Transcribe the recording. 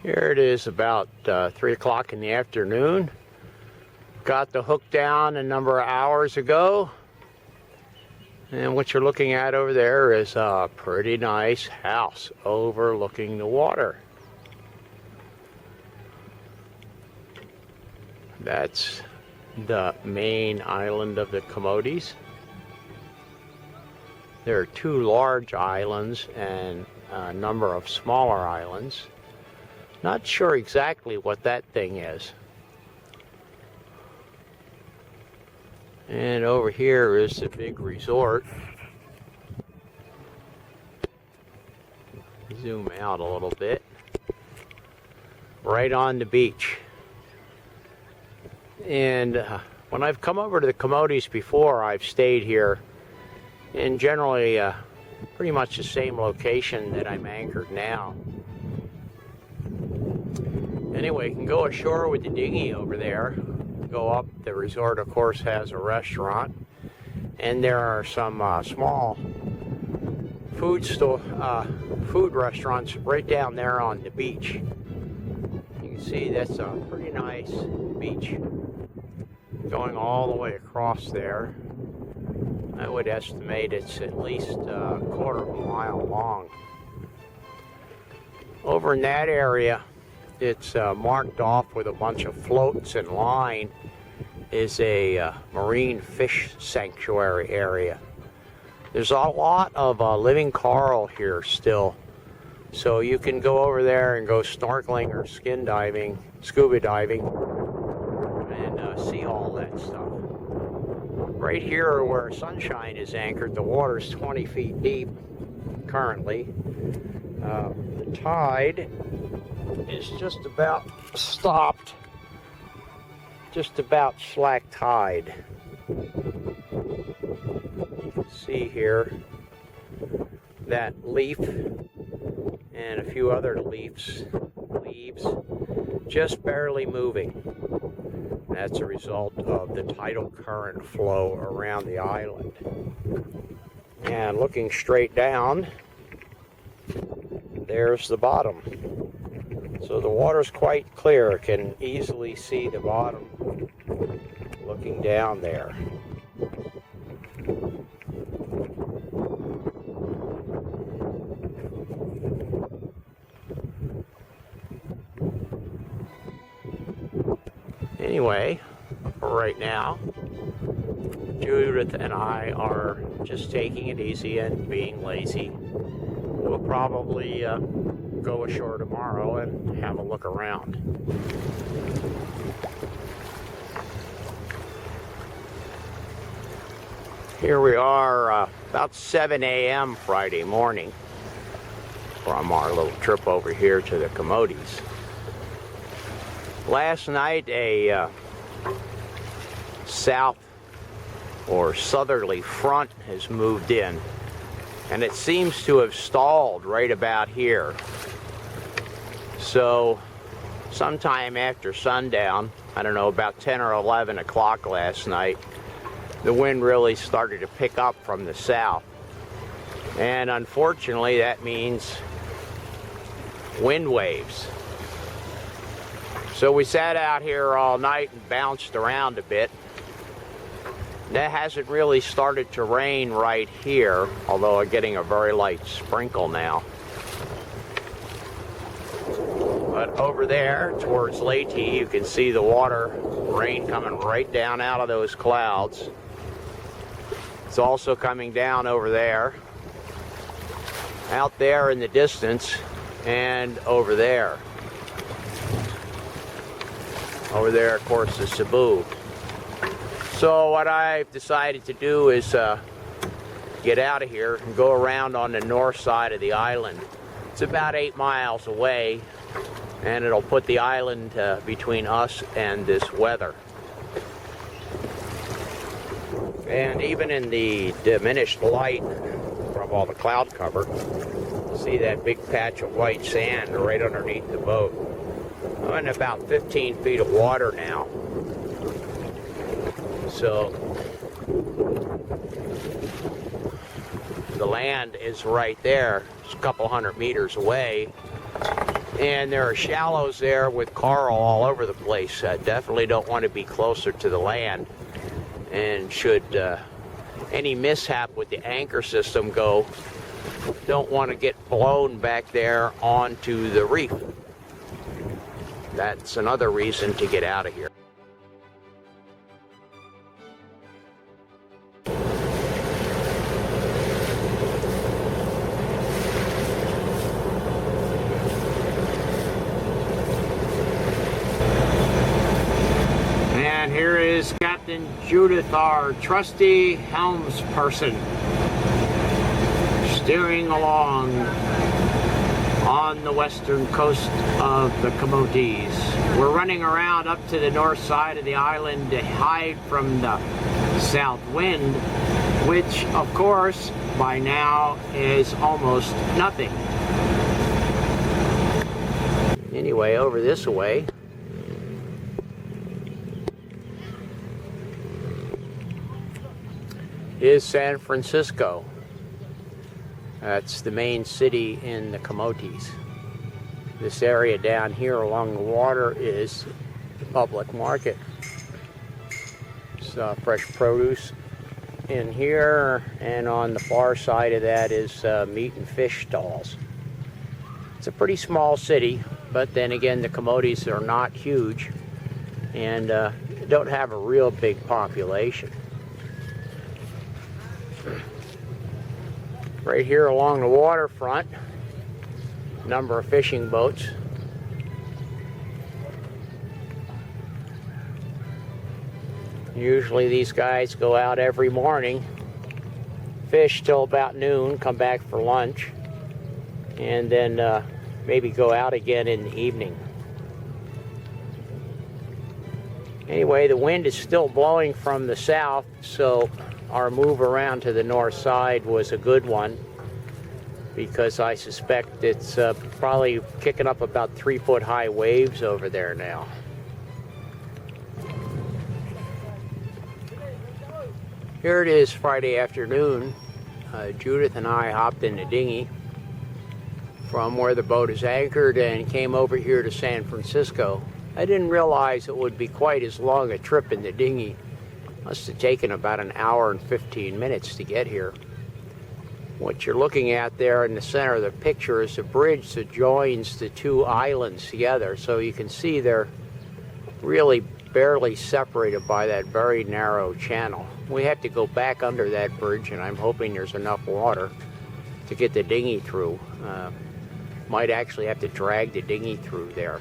Here it is about 3 o'clock in the afternoon. Got the hook down a number of hours ago. And what you're looking at over there is a pretty nice house overlooking the water. That's the main island of the Camotes. There are 2 large islands and a number of smaller islands. Not sure exactly what that thing is. And over here is the big resort. Zoom out a little bit. Right on the beach. And when I've come over to the Camotes before, I've stayed here in generally pretty much the same location that I'm anchored now. Anyway, you can go ashore with the dinghy over there. Go up. The resort, of course, has a restaurant, and there are some small food restaurants right down there on the beach. You can see that's a pretty nice beach going all the way across there. I would estimate it's at least a quarter of a mile long. Over in that area, it's marked off with a bunch of floats and line, is a marine fish sanctuary area. There's a lot of living coral here still, so you can go over there and go snorkeling or scuba diving, and see all that stuff. Right here where Sunshine is anchored, the water's 20 feet deep currently. The tide is just about stopped, just about slack tide. You can see here that leaf and a few other leaves just barely moving. That's a result of the tidal current flow around the island. And looking straight down, there's the bottom. So the water's quite clear. Can easily see the bottom looking down there. Anyway, for right now, Judith and I are just taking it easy and being lazy. We'll probably go ashore tomorrow and have a look around. Here we are about 7 a.m. Friday morning from our little trip over here to the Camotes. Last night a south or southerly front has moved in, and it seems to have stalled right about here. So sometime after sundown, I don't know, about 10 or 11 o'clock last night, the wind really started to pick up from the south. And unfortunately, that means wind waves. So we sat out here all night and bounced around a bit. That hasn't really started to rain right here, although I'm getting a very light sprinkle now. But over there towards Leyte, you can see the water, rain coming right down out of those clouds. It's also coming down over there, out there in the distance, and over there. Over there, of course, is Cebu. So what I've decided to do is get out of here and go around on the north side of the island. It's about 8 miles away, and it'll put the island between us and this weather. And even in the diminished light from all the cloud cover, see that big patch of white sand right underneath the boat. I'm in about 15 feet of water now. So the land is right there. It's a couple hundred meters away. And there are shallows there with coral all over the place. Definitely don't want to be closer to the land. And should any mishap with the anchor system go, don't want to get blown back there onto the reef. That's another reason to get out of here. And here is Captain Judith, our trusty helmsperson, steering along on the western coast of the Camotes. We're running around up to the north side of the island to hide from the south wind, which of course by now is almost nothing. Anyway, over this way is San Francisco. That's the main city in the Camotes. This area down here along the water is the public market. It's fresh produce in here, and on the far side of that is meat and fish stalls. It's a pretty small city, but then again, the Camotes are not huge and don't have a real big population. Right here along the waterfront, number of fishing boats. Usually these guys go out every morning, fish till about noon, come back for lunch, and then maybe go out again in the evening. Anyway, the wind is still blowing from the south, so our move around to the north side was a good one, because I suspect it's probably kicking up about 3-foot high waves over there now. Here it is Friday afternoon. Judith and I hopped in the dinghy from where the boat is anchored and came over here to San Francisco. I didn't realize it would be quite as long a trip in the dinghy. Must have taken about an hour and 15 minutes to get here. What you're looking at there in the center of the picture is a bridge that joins the two islands together. So you can see they're really barely separated by that very narrow channel. We have to go back under that bridge, and I'm hoping there's enough water to get the dinghy through. Might actually have to drag the dinghy through there.